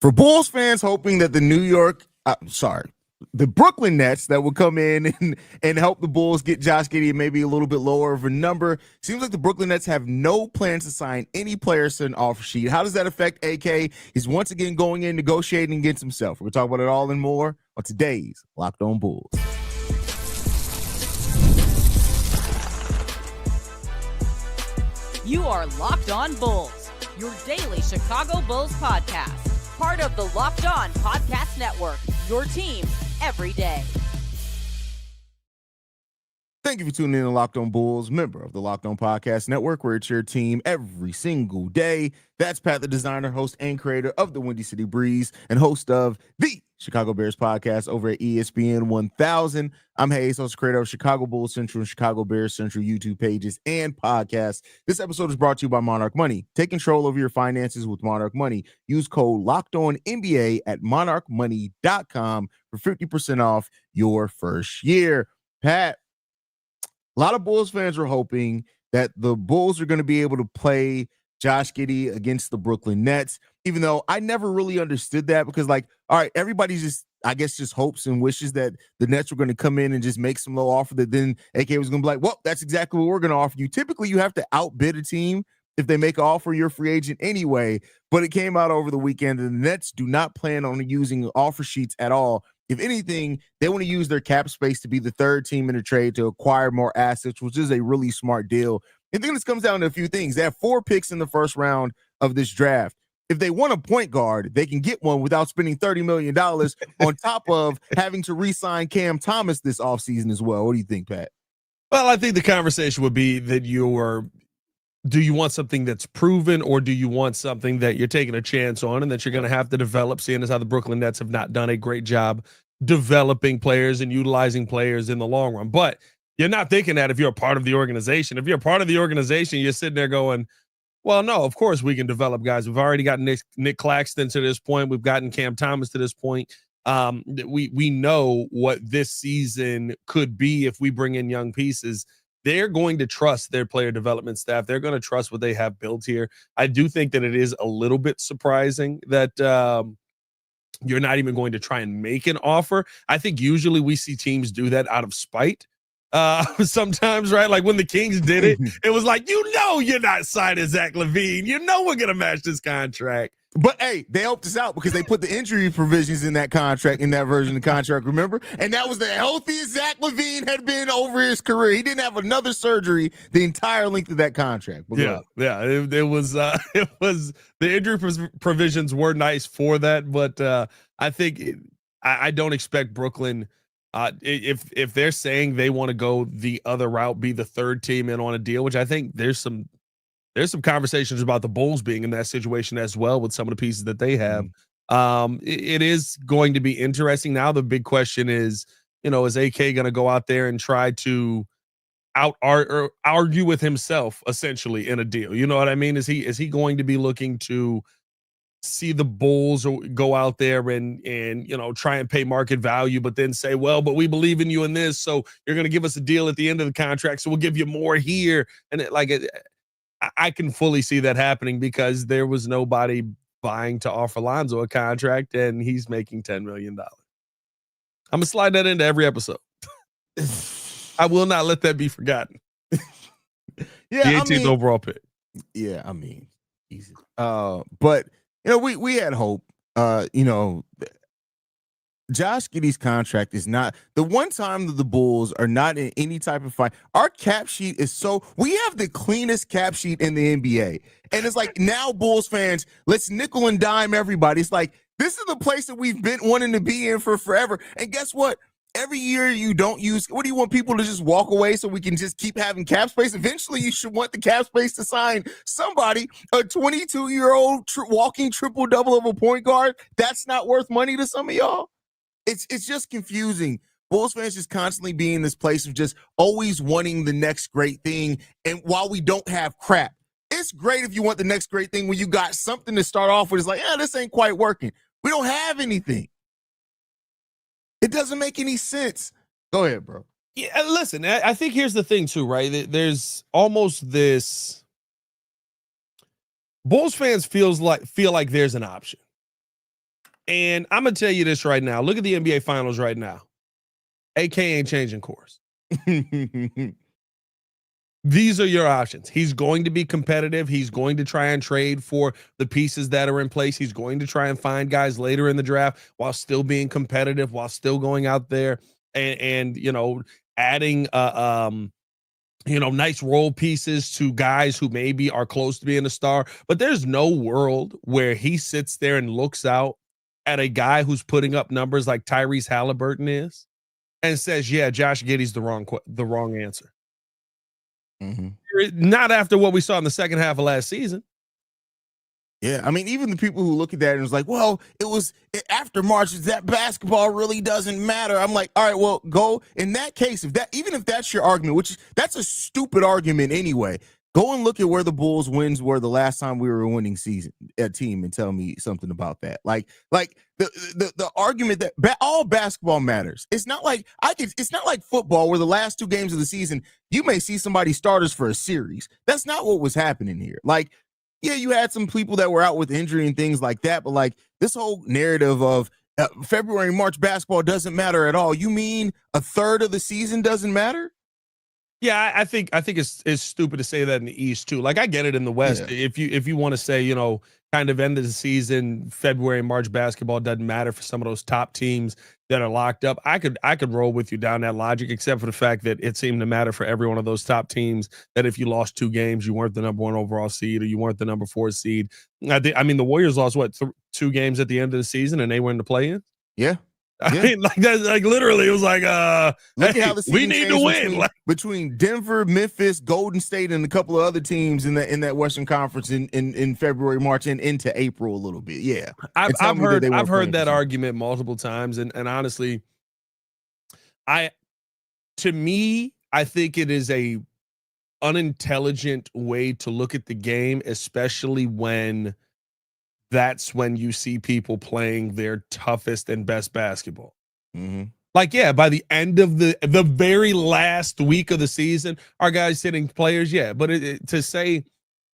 For Bulls fans hoping that the Brooklyn Nets that would come in and help the Bulls get Josh Giddey maybe a little bit lower of a number. Seems like the Brooklyn Nets have no plans to sign any players to an offer sheet. How does that affect AK? He's once again going in negotiating against himself. We're going to talk about it all and more on today's Locked On Bulls. You are Locked On Bulls, your daily Chicago Bulls podcast. Part of the Locked On Podcast Network, your team every day. Thank you for tuning in to Locked On Bulls, member of the Locked On Podcast Network, where it's your team every single day. That's Pat, the designer, host, and creator of the Windy City Breeze, and host of the Chicago Bears podcast over at ESPN 1000. I'm Hayes, host, creator of Chicago Bulls Central and Chicago Bears Central YouTube pages and podcasts. This episode is brought to you by Monarch Money. Take control over your finances with Monarch Money. Use code LOCKEDONNBA at monarchmoney.com for 50% off your first year. Pat, a lot of Bulls fans are hoping that the Bulls are going to be able to play Josh Giddey against the Brooklyn Nets, even though I never really understood that because, all right, everybody just hopes and wishes that the Nets were going to come in and just make some low offer that then AK was going to be like, well, that's exactly what we're going to offer you. Typically, you have to outbid a team if they make an offer, you're a free agent anyway, but it came out over the weekend and the Nets do not plan on using offer sheets at all. If anything, they want to use their cap space to be the third team in the trade to acquire more assets, which is a really smart deal. And then this comes down to a few things. They have 4 picks in the first round of this draft. If they want a point guard, they can get one without spending $30 million on top of having to re-sign Cam Thomas this offseason as well. What do you think, Pat? Well, I think the conversation would be that do you want something that's proven or do you want something that you're taking a chance on and that you're going to have to develop, seeing as how the Brooklyn Nets have not done a great job developing players and utilizing players in the long run. But you're not thinking that if you're a part of the organization. If you're a part of the organization, you're sitting there going, well, no, of course we can develop guys. We've already gotten Nick Claxton to this point. We've gotten Cam Thomas to this point. We know what this season could be if we bring in young pieces. They're going to trust their player development staff. They're going to trust what they have built here. I do think that it is a little bit surprising that you're not even going to try and make an offer. I think usually we see teams do that out of spite. Sometimes, right? Like when the Kings did it, it was like, you're not signing Zach LaVine. We're going to match this contract. But, hey, they helped us out because they put the injury provisions in that contract, in that version of the contract, remember? And that was the healthiest Zach LaVine had been over his career. He didn't have another surgery the entire length of that contract. But it was the injury provisions were nice for that, but I think I don't expect Brooklyn if they're saying they want to go the other route, be the third team in on a deal, which I think there's some conversations about the Bulls being in that situation as well with some of the pieces that they have. It is going to be interesting. Now the big question is, is AK going to go out there and try to argue with himself essentially in a deal? You know what I mean? Is he going to be looking to see the Bulls go out there and try and pay market value, but then say, well, but we believe in you in this, so you're going to give us a deal at the end of the contract, so we'll give you more here. And I can fully see that happening because there was nobody vying to offer Lonzo a contract, and he's making $10 million. I'm going to slide that into every episode. I will not let that be forgotten. The 18th overall pick. Yeah, I mean, easy. But, we had hope. Josh Giddey's contract is not the one time that the Bulls are not in any type of fight. Our cap sheet is we have the cleanest cap sheet in the NBA. And it's like, now Bulls fans, let's nickel and dime everybody. It's like, this is the place that we've been wanting to be in for forever. And guess what? Every year you don't what do you want people to just walk away so we can just keep having cap space? Eventually you should want the cap space to sign somebody, a 22-year-old walking triple-double of a point guard. That's not worth money to some of y'all. It's just confusing. Bulls fans just constantly being in this place of just always wanting the next great thing. And while we don't have crap, it's great if you want the next great thing when you got something to start off with. It's like, this ain't quite working. We don't have anything. It doesn't make any sense. Go ahead, bro. Yeah, listen, I think here's the thing too, right? There's almost this Bulls fans feel like there's an option. And I'm going to tell you this right now. Look at the NBA Finals right now. AK ain't changing course. These are your options. He's going to be competitive. He's going to try and trade for the pieces that are in place. He's going to try and find guys later in the draft while still being competitive, while still going out there and adding nice role pieces to guys who maybe are close to being a star. But there's no world where he sits there and looks out at a guy who's putting up numbers like Tyrese Halliburton is and says, yeah, Josh Giddey's the wrong answer. Mm-hmm. Not after what we saw in the second half of last season. Yeah, I mean, even the people who look at that and was like, well, it was after March, that basketball really doesn't matter. I'm like, all right, well, go in that case, even if that's your argument, that's a stupid argument anyway. Go and look at where the Bulls wins were the last time we were a winning team and tell me something about that. Like the argument that all basketball matters. It's not like football where the last 2 games of the season, you may see somebody starters for a series. That's not what was happening here. Like, yeah, you had some people that were out with injury and things like that, but like this whole narrative of February, March basketball doesn't matter at all. You mean a third of the season doesn't matter? Yeah, I think it's stupid to say that in the East too. Like I get it in the West. Yeah. If you want to say, kind of end of the season, February, March basketball doesn't matter for some of those top teams that are locked up. I could roll with you down that logic, except for the fact that it seemed to matter for every one of those top teams that if you lost 2 games, you weren't the number 1 overall seed or you weren't the number 4 seed. I mean, the Warriors lost 2 games at the end of the season and they were in the play-in. Yeah. I mean, like that, like literally, it was like, look at how the we need to win between Denver, Memphis, Golden State, and a couple of other teams in that Western Conference in February, March, and into April a little bit. Yeah, I've heard that argument multiple times, and honestly, I think it is a unintelligent way to look at the game, especially when that's when you see people playing their toughest and best basketball. Mm-hmm. Like, yeah, by the end of the very last week of the season, our guys sitting players, yeah. But to say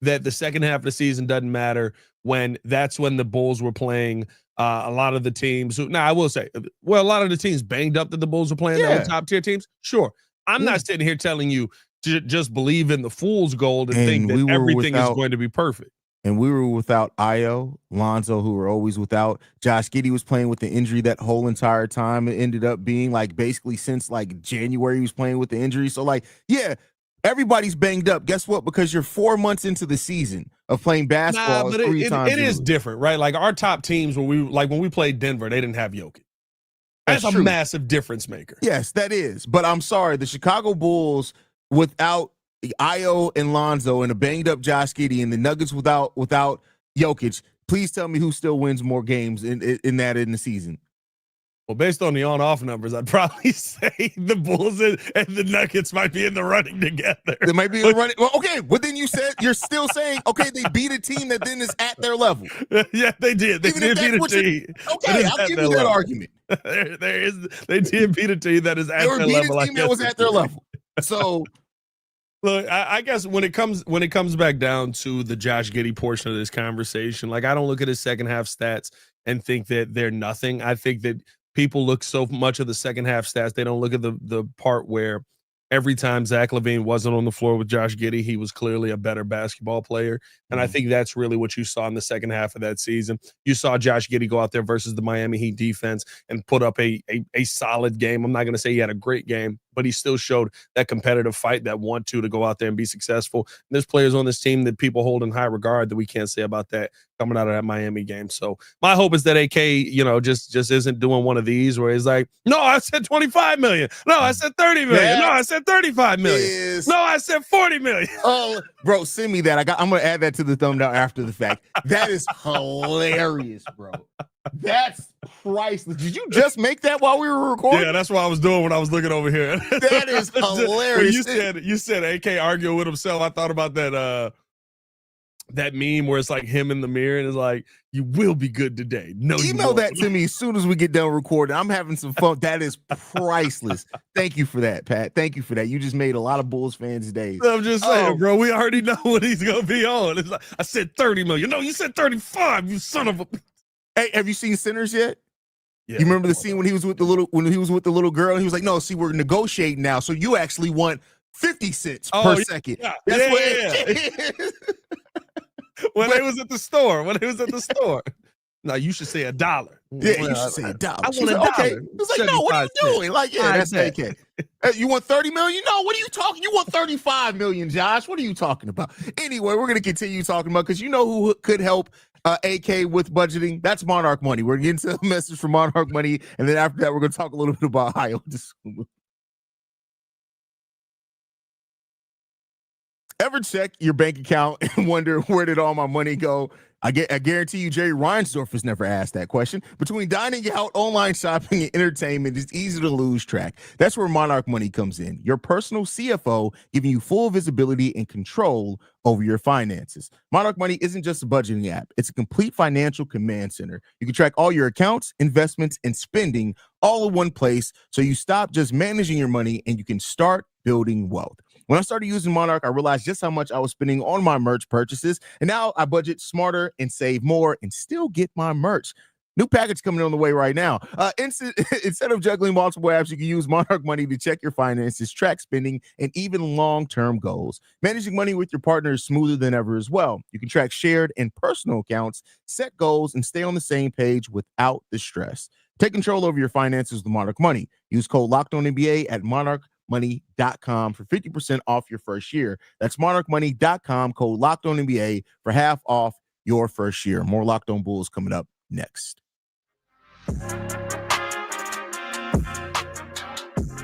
that the second half of the season doesn't matter when that's when the Bulls were playing a lot of the teams. I will say, well, a lot of the teams banged up that the Bulls were playing, that were top tier teams. Sure. I'm not sitting here telling you to just believe in the fool's gold and think that everything is going to be perfect. And we were without Ayo, Lonzo, who were always without. Josh Giddey was playing with the injury that whole entire time. It ended up being like basically since like January he was playing with the injury. So like, yeah, everybody's banged up. Guess what? Because you're 4 months into the season of playing basketball. But it is different, right? Like our top teams when we played Denver, they didn't have Jokic. That's a massive difference maker. Yes, that is. But I'm sorry, the Chicago Bulls without Ayo and Lonzo and a banged up Josh Giddey and the Nuggets without Jokic, please tell me who still wins more games in the season. Well, based on the on-off numbers, I'd probably say the Bulls and the Nuggets might be in the running together. They might be in the running. Well, okay, but then you're still saying, okay, they beat a team that then is at their level. Yeah, they did. They did beat a team. Okay, I'll give you that argument. They did beat a team that is at their level. They beat a team that was at their level. So. Look, I guess when it comes back down to the Josh Giddey portion of this conversation, like I don't look at his second half stats and think that they're nothing. I think that people look so much at the second half stats, they don't look at the part where every time Zach LaVine wasn't on the floor with Josh Giddey, he was clearly a better basketball player. And I think that's really what you saw in the second half of that season. You saw Josh Giddey go out there versus the Miami Heat defense and put up a solid game. I'm not going to say he had a great game, but he still showed that competitive fight, that want to go out there and be successful. And there's players on this team that people hold in high regard that we can't say about that coming out of that Miami game. So my hope is that AK, just isn't doing one of these where he's like, no, I said 25 million. No, I said 30 million. No, I said 35 million. No, I said 40 million. Oh, bro, send me that. I'm going to add that to the thumbnail after the fact. That is hilarious, bro. That's priceless. Did you just make that while we were recording? Yeah, that's what I was doing when I was looking over here. That is hilarious. You said AK arguing with himself. I thought about that meme where it's like him in the mirror and it's like, you will be good today. No, email that to me as soon as we get done recording. I'm having some fun. That is priceless. Thank you for that, Pat. Thank you for that. You just made a lot of Bulls fans' days. I'm just saying, bro, we already know what he's gonna be on. It's like, I said 30 million. No, you said 35, you son of a. Hey, have you seen Sinners yet? Yeah, you remember the scene when he was with the little girl, and he was like, "No, see, we're negotiating now, so you actually want 50 cents per second." Yeah. That's what yeah. it is. When they was at the store. No, you should say $1. Yeah, you should say $1. I She want was $1. okay. He was like, "No, what are you doing?" Like, yeah, that's AK. You want 30 million? No, what are you talking? You want 35 million, Josh? What are you talking about? Anyway, we're gonna continue talking about, because you know who could help AK with budgeting? That's Monarch Money. We're getting to a message from Monarch Money, and then after that, we're gonna talk a little bit about Ayo Dosunmu. Ever check your bank account and wonder, where did all my money go? I guarantee you, Jerry Reinsdorf has never asked that question. Between dining out, online shopping, and entertainment, it's easy to lose track. That's where Monarch Money comes in. Your personal CFO, giving you full visibility and control over your finances. Monarch Money isn't just a budgeting app. It's a complete financial command center. You can track all your accounts, investments, and spending all in one place, so you stop just managing your money and you can start building wealth. When I started using Monarch, I realized just how much I was spending on my merch purchases, and now I budget smarter and save more and still get my merch. New package coming on the way right now. Instead of juggling multiple apps, you can use Monarch Money to check your finances, track spending, and even long-term goals. Managing money with your partner is smoother than ever as well. You can track shared and personal accounts, set goals, and stay on the same page without the stress. Take control over your finances with Monarch Money. Use code LOCKEDONNBA at monarchmoney.com for 50% off your first year. That's monarchmoney.com, code LOCKEDONNBA for half off your first year. More Locked On Bulls coming up next.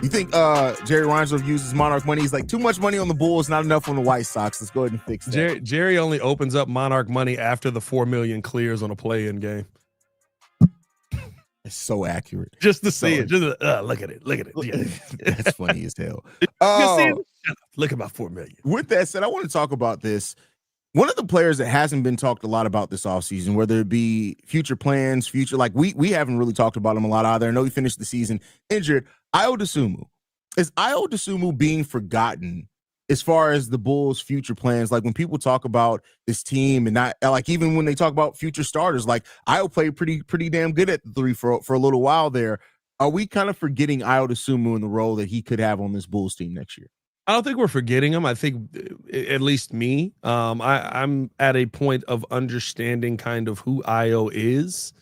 You think Jerry Reinsdorf uses Monarch Money? He's like, too much money on the Bulls, not enough on the White Sox. Let's go ahead and fix that. Jerry only opens up Monarch Money after the 4 million clears on a play-in game. It's so accurate. Just to see it. Just look at it. Look at it. Yeah. That's funny as hell. Look at my 4 million. With that said, I want to talk about this. One of the players that hasn't been talked a lot about this offseason, whether it be future plans, like we haven't really talked about him a lot either. I know he finished the season injured. Ayo Dosunmu. Is Ayo Dosunmu being forgotten as far as the Bulls' future plans? Like, when people talk about this team, and not like, even when they talk about future starters, like Ayo played pretty damn good at the three for a little while there. Are we kind of forgetting Ayo Dosunmu and the role that he could have on this Bulls team next year? I don't think we're forgetting him. I think, at least me, I'm at a point of understanding kind of who Ayo is,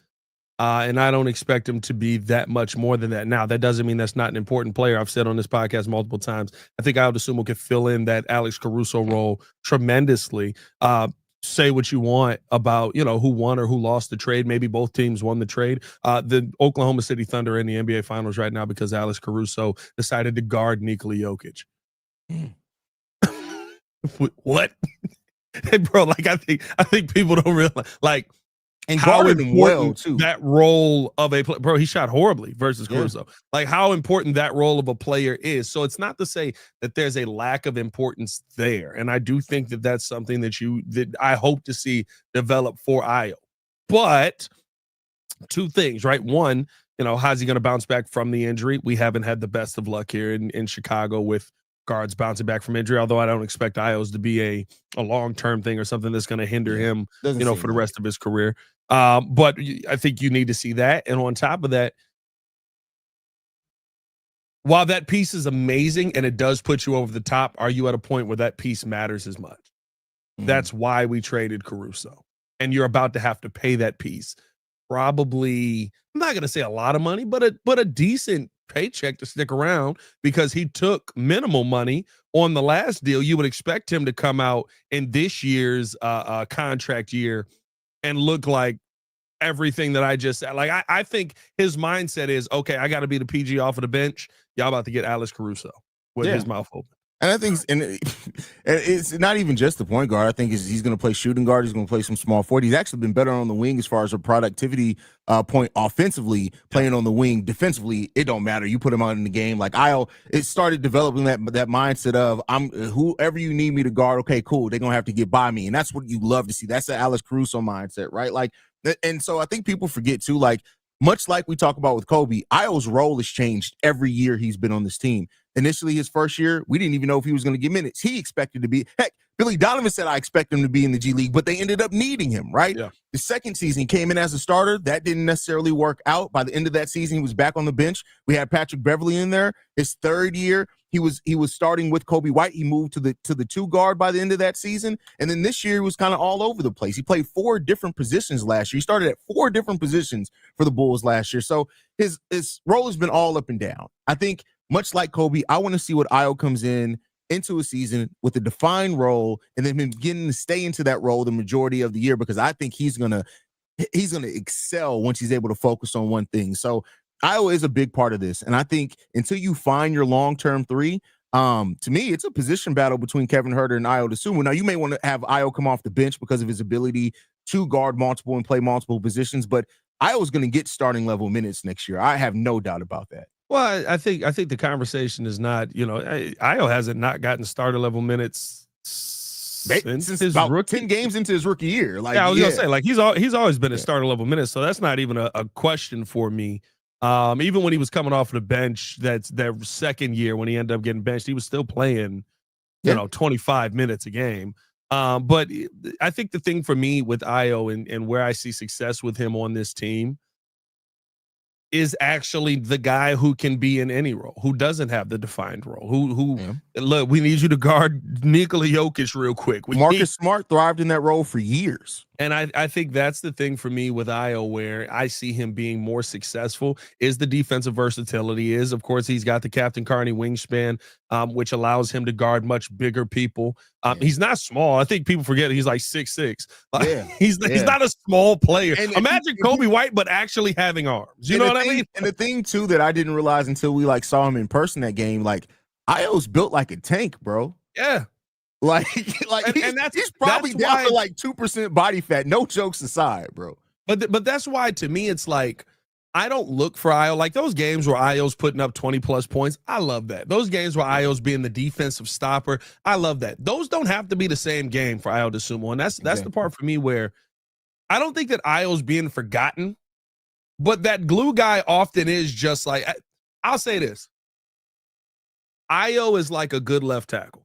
and I don't expect him to be that much more than that. Now, that doesn't mean that's not an important player. I've said on this podcast multiple times, I think Ayo Dosunmu could fill in that Alex Caruso role tremendously. Say what you want about, who won or who lost the trade. Maybe both teams won the trade. The Oklahoma City Thunder are in the NBA Finals right now because Alex Caruso decided to guard Nikola Jokic. What? Hey, bro, like, I think people don't realize, like, and how important well too. That role of a player, bro, he shot horribly versus Caruso. Like, how important that role of a player is. So it's not to say that there's a lack of importance there. And I do think that that's something that I hope to see develop for Ayo. But two things, right? One, how's he going to bounce back from the injury? We haven't had the best of luck here in Chicago with guards bouncing back from injury, although I don't expect Ayo's to be a long-term thing or something that's going to hinder him, for the rest of his career. But I think you need to see that. And on top of that, while that piece is amazing and it does put you over the top, are you at a point where that piece matters as much? That's why we traded Caruso. And you're about to have to pay that piece. Probably, I'm not going to say a lot of money, but a decent paycheck to stick around, because he took minimal money on the last deal. You would expect him to come out in this year's contract year and look like everything that I just said. Like, I think his mindset is, okay, I got to be the PG off of the bench. Y'all about to get Alex Caruso with his mouth open. And I think it's not even just the point guard. I think he's going to play shooting guard. He's going to play some small forward. He's actually been better on the wing as far as a productivity point offensively. Playing on the wing defensively, it don't matter. You put him out in the game. Like, it started developing that mindset of, I'm whoever you need me to guard. Okay, cool. They're going to have to get by me. And that's what you love to see. That's the Alex Caruso mindset, right? Like, and so I think people forget too, like, much like we talk about with Kobe, Ayo's role has changed every year he's been on this team. Initially, his first year, we didn't even know if he was going to get minutes. He expected to be, heck, Billy Donovan said, I expect him to be in the G League, but they ended up needing him, right? Yeah. The second season, he came in as a starter. That didn't necessarily work out. By the end of that season, he was back on the bench. We had Patrick Beverley in there. His third year, he was starting with Kobe White. He moved to the 2 guard by the end of that season. And then this year, he was kind of all over the place. He played 4 different positions last year. He started at 4 different positions for the Bulls last year. So his role has been all up and down. I think much like Kobe, I want to see what Ayo comes into a season with a defined role and then him getting to stay into that role the majority of the year, because I think he's gonna excel once he's able to focus on one thing. So Ayo is a big part of this. And I think until you find your long-term 3, to me, it's a position battle between Kevin Huerter and Ayo Dosunmu. Now, you may want to have Ayo come off the bench because of his ability to guard multiple and play multiple positions, but Ayo's going to get starting level minutes next year. I have no doubt about that. Well, I think the conversation is not, Ayo hasn't not gotten starter level minutes since his about rookie 10 games into his rookie year. Like, I was gonna say, like, he's always been at starter level minutes, so that's not even a question for me. Even when he was coming off the bench, that's their second year when he ended up getting benched, he was still playing, 25 minutes a game. But I think the thing for me with Ayo and where I see success with him on this team is actually the guy who can be in any role, who doesn't have the defined role, look, we need you to guard Nikola Jokic real quick. Marcus Smart thrived in that role for years. And I think that's the thing for me with Ayo, where I see him being more successful, is the defensive versatility. Is, of course, he's got the Captain Carney wingspan, which allows him to guard much bigger people. He's not small. I think people forget he's like 6'6". He's not a small player. And imagine Kobe White, but actually having arms. You know what I mean? And the thing too that I didn't realize until we saw him in person that game, Ayo's built like a tank, bro. Yeah. He's probably down to 2% body fat. No jokes aside, bro. But that's why, to me, it's like, I don't look for Ayo. Like those games where Ayo's putting up 20+ points, I love that. Those games where Ayo's being the defensive stopper, I love that. Those don't have to be the same game for Ayo Dosunmu. And that's the part for me where I don't think that Ayo's being forgotten, but that glue guy often is just like, I'll say this. Ayo is like a good left tackle.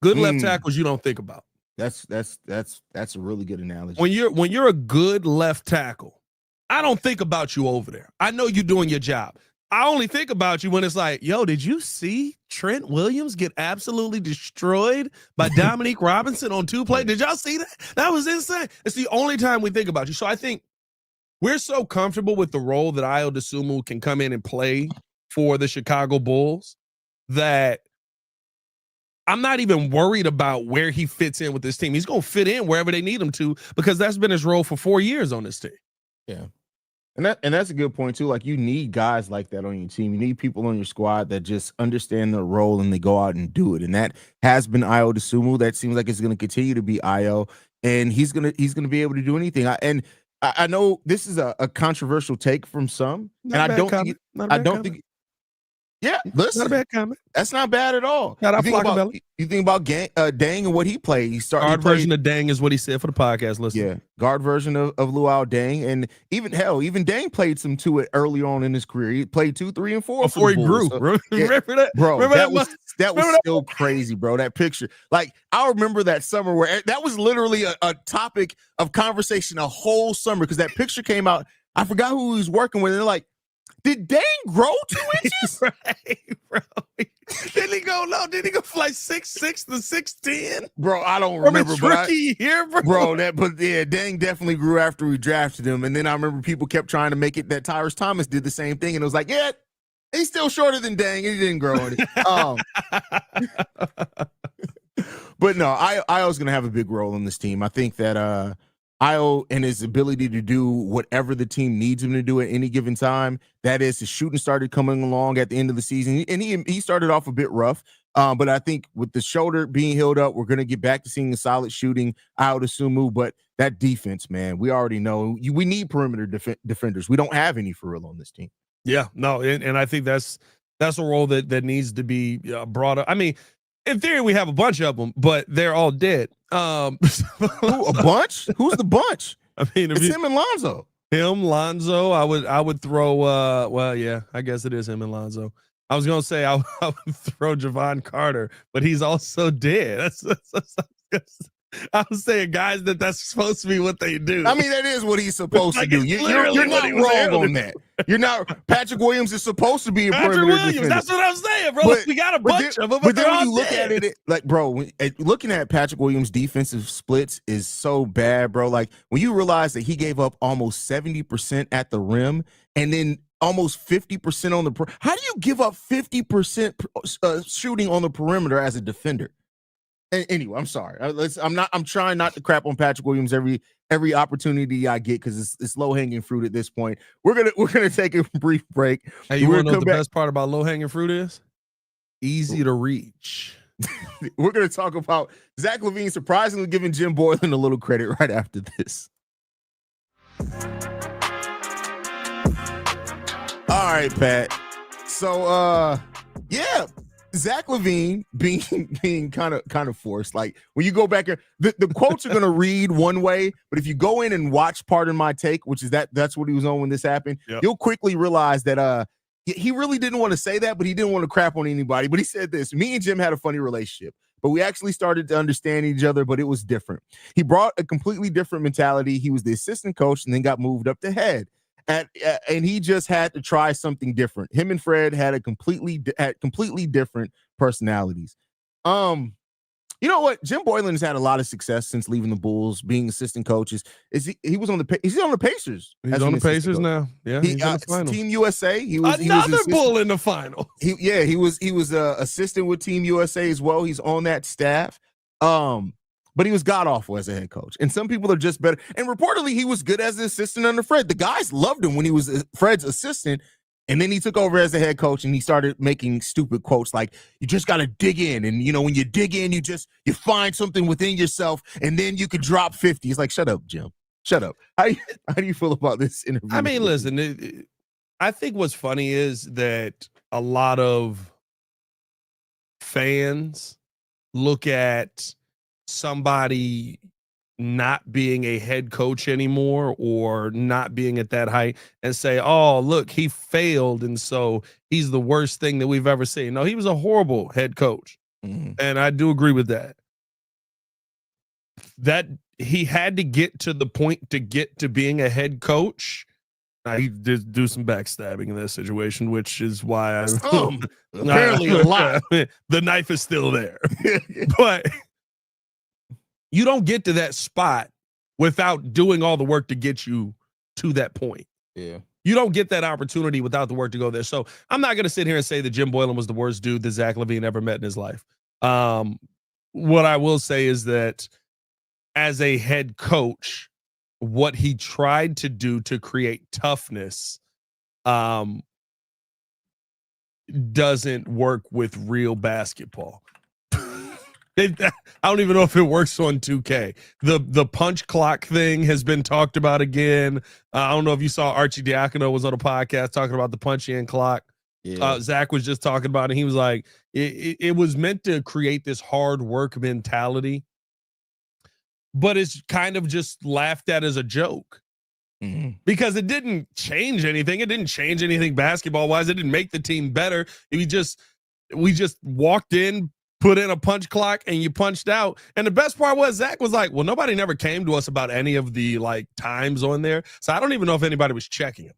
Good left tackles you don't think about. That's a really good analogy. When you're a good left tackle, I don't think about you over there. I know you're doing your job. I only think about you when it's like, yo, did you see Trent Williams get absolutely destroyed by Dominique Robinson on 2 plays? Did y'all see that? That was insane. It's the only time we think about you. So I think we're so comfortable with the role that Ayo Dosunmu can come in and play for the Chicago Bulls that I'm not even worried about where he fits in with this team. He's going to fit in wherever they need him to, because that's been his role for 4 years on this team. Yeah. And that's a good point too. Like, you need guys like that on your team. You need people on your squad that just understand their role and they go out and do it. And that has been Ayo Dosunmu. That seems like it's going to continue to be Ayo, and he's going to be able to do anything. I know this is a controversial take from some, and I don't think. Yeah, listen, not a bad comment. That's not bad at all. You think about Deng and what he played. Guard version of Deng is what he said for the podcast. Listen, yeah, guard version of Luol Deng, and even Deng played some 2 early on in his career. He played 2, 3, and 4 before he grew. So, remember that, bro? Remember that was still crazy, bro. That picture, like, I remember that summer where that was literally a topic of conversation a whole summer, because that picture came out. I forgot who he was working with. And they're like, did Deng grow 2 inches? Right, bro. Didn't he go from like 6'6" to 6'10"? Bro, I don't remember. From his rookie year, bro. Deng definitely grew after we drafted him. And then I remember people kept trying to make it that Tyrese Thomas did the same thing. And it was like, yeah, he's still shorter than Deng, and he didn't grow any. But no, Ayo's going to have a big role in this team. I think that Ayo and his ability to do whatever the team needs him to do at any given time, that is, his shooting started coming along at the end of the season. And he started off a bit rough, but I think with the shoulder being healed up, we're going to get back to seeing the solid shooting Ayo Dosunmu. But that defense, man, we already know we need perimeter defenders. We don't have any for real on this team. Yeah, no, and I think that's a role that needs to be brought up. I mean, in theory, we have a bunch of them, but they're all dead. A bunch? Who's the bunch? I mean, it's him and Lonzo. Lonzo. I would throw. Well, yeah, I guess it is him and Lonzo. I was gonna say I would throw Javon Carter, but he's also dead. I was saying, guys, that's supposed to be what they do. I mean, that is what he's supposed to do. You're not wrong on that. You're not. Patrick Williams is supposed to be a Patrick perimeter Williams. defender. That's what I'm saying, bro. We got a bunch of them, but then they're when all you look dead. at it, like, bro, looking at Patrick Williams' defensive splits is so bad, bro. Like, when you realize that he gave up almost 70% at the rim, and then almost 50% on the how do you give up 50% shooting on the perimeter as a defender? Anyway, I'm sorry. I'm trying not to crap on Patrick Williams every opportunity I get because it's low hanging fruit at this point. We're gonna take a brief break. Hey, you want to know what the best part about low hanging fruit is? Easy to reach. We're gonna talk about Zach LaVine surprisingly giving Jim Boylen a little credit right after this. All right, Pat. So yeah. Zach LaVine being kind of forced. Like, when you go back here, the quotes are gonna read one way, but if you go in and watch Pardon My Take, which is that's what he was on when this happened, you'll quickly realize that he really didn't want to say that, but he didn't want to crap on anybody. But he said this: me and Jim had a funny relationship, but we actually started to understand each other, but it was different. He brought a completely different mentality. He was the assistant coach and then got moved up to head. And he just had to try something different. Him and Fred had completely different personalities. You know what? Jim Boylen has had a lot of success since leaving the Bulls, being assistant coaches. He was on the Pacers. He's on the Pacers now. Yeah, he's in the finals. Team USA. He was another Bull in the final. He was assistant with Team USA as well. He's on that staff. But he was god-awful as a head coach. And some people are just better. And reportedly, he was good as an assistant under Fred. The guys loved him when he was Fred's assistant. And then he took over as a head coach and he started making stupid quotes like, you just got to dig in. And, when you dig in, you find something within yourself and then you could drop 50. He's like, shut up, Jim. Shut up. How do you feel about this interview? I mean, listen, I think what's funny is that a lot of fans look at somebody not being a head coach anymore or not being at that height and say, oh, look, he failed, and so he's the worst thing that we've ever seen. No, he was a horrible head coach. Mm-hmm. And I do agree with that. That he had to get to the point to get to being a head coach. He did do some backstabbing in this situation, which is why apparently a lot. The knife is still there. But you don't get to that spot without doing all the work to get you to that point. Yeah. You don't get that opportunity without the work to go there. So I'm not going to sit here and say that Jim Boylen was the worst dude that Zach LaVine ever met in his life. What I will say is that as a head coach, what he tried to do to create toughness doesn't work with real basketball. I don't even know if it works on 2K. The punch clock thing has been talked about again. I don't know if you saw Archie Diacono was on a podcast talking about the punch in clock. Yeah. Zach was just talking about it. He was like, it was meant to create this hard work mentality, but it's kind of just laughed at as a joke. Mm-hmm. Because it didn't change anything. It didn't change anything basketball wise. It didn't make the team better. We just walked in, put in a punch clock, and you punched out. And the best part was Zach was like, well, nobody never came to us about any of the times on there. So I don't even know if anybody was checking him.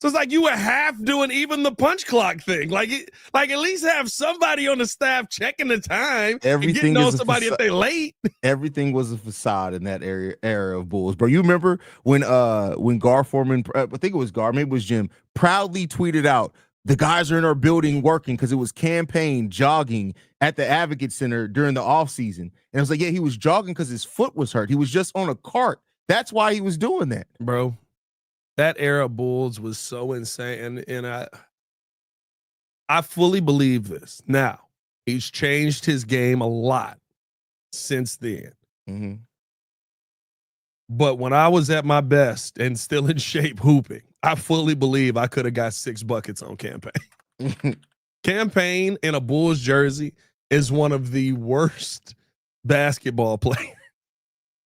So it's like you were half doing even the punch clock thing. Like at least have somebody on the staff checking the time. Everything and getting on somebody if they late. Everything was a facade in that era of Bulls. Bro, you remember when Gar Forman, I think it was Gar, maybe it was Jim, proudly tweeted out, the guys are in our building working, because it was campaign jogging at the Advocate Center during the offseason. And I was like, yeah, he was jogging because his foot was hurt. He was just on a cart. That's why he was doing that. Bro, that era of Bulls was so insane. And I fully believe this. Now, he's changed his game a lot since then. Mm-hmm. But when I was at my best and still in shape hooping, I fully believe I could have got 6 buckets on campaign. Campaign in a Bulls jersey is one of the worst basketball players.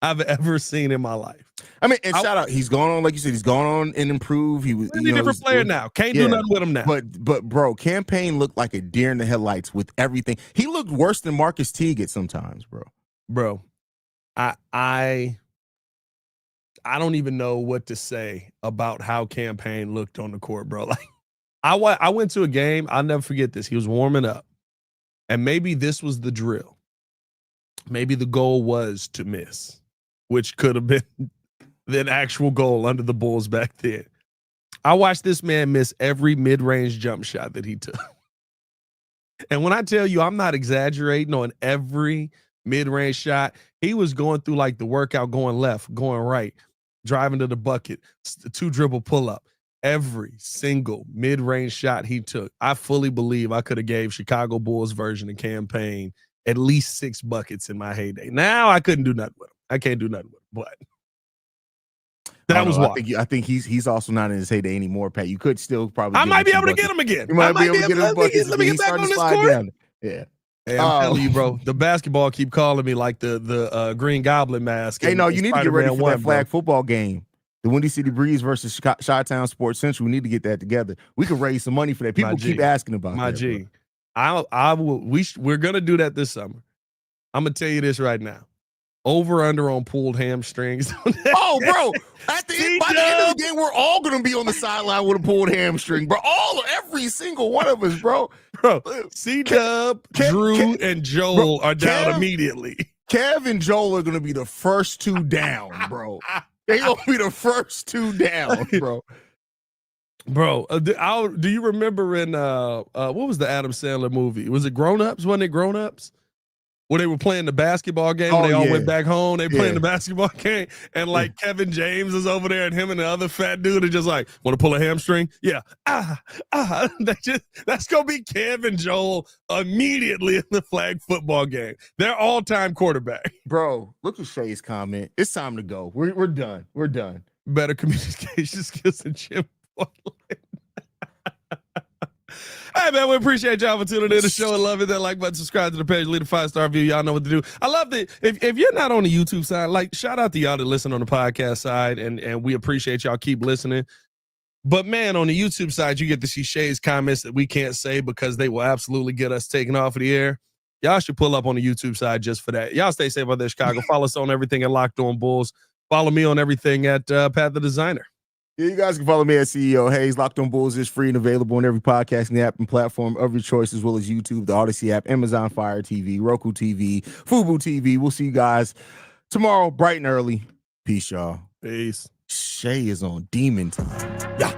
I've ever seen in my life. I mean, and shout out, he's gone on, like you said, he's gone on and improved. He was a different player now. Can't do nothing with him now. But bro, Campaign looked like a deer in the headlights with everything. He looked worse than Marcus Teague at sometimes, bro. Bro, I don't even know what to say about how Campaign looked on the court, bro. Like, I went to a game. I'll never forget this. He was warming up, and maybe this was the drill. Maybe the goal was to miss, which could have been an actual goal under the Bulls back then. I watched this man miss every mid-range jump shot that he took. And when I tell you I'm not exaggerating on every mid-range shot, he was going through like the workout, going left, going right, driving to the bucket, 2-dribble pull-up. Every single mid-range shot he took, I fully believe I could have gave Chicago Bulls version of Campaign at least 6 buckets in my heyday. Now I couldn't do nothing with him. I can't do nothing with him, but that was why. I think he's also not in his heyday anymore, Pat. You could still probably. I might be able to get him again. You might be able to get him buckets. Let me get back on this court. Down. Yeah. Hey, I'm telling you, bro. The basketball keep calling me like the Green Goblin mask. Hey, no, you need to get ready for that flag football game. The Windy City Breeze versus Chi-Town Sports Central. We need to get that together. We could raise some money for that. People keep asking about that. My G. I will. We're gonna do that this summer. I'm gonna tell you this right now. Over under on pulled hamstrings. Oh, bro! By the end of the game, we're all gonna be on the sideline with a pulled hamstring, bro. Every single one of us, bro. Bro, C-Dub, Drew, and Joel are down immediately. Kev and Joel are gonna be the first 2 down, bro. They gonna be the first 2 down, bro. Bro, do you remember in what was the Adam Sandler movie? Was it Grown Ups? Wasn't it Grown Ups? Where they were playing the basketball game, they all went back home. They playing the basketball game, and like Kevin James is over there, and him and the other fat dude are just like, "Want to pull a hamstring?" Yeah, that's gonna be Kev and Joel immediately in the flag football game. They're all-time quarterback. Bro, look at Shay's comment. It's time to go. We're done. We're done. Better communication skills than Jim Boylen. Hey, man, we appreciate y'all for tuning in to the show and love it. That like button, subscribe to the page, leave a 5-star review. Y'all know what to do. I love that. If you're not on the YouTube side, like, shout out to y'all that listen on the podcast side, and we appreciate y'all keep listening. But, man, on the YouTube side, you get to see Shay's comments that we can't say because they will absolutely get us taken off of the air. Y'all should pull up on the YouTube side just for that. Y'all stay safe out there, Chicago. Follow us on everything at Locked On Bulls. Follow me on everything at Pat the Designer. Yeah, you guys can follow me at CEO Hayes. Locked On Bulls is free and available on every podcasting app and platform of your choice, as well as YouTube, the Odyssey app, Amazon Fire TV, Roku TV, Fubo TV. We'll see you guys tomorrow, bright and early. Peace, y'all. Peace. Shay is on demon time. Yeah.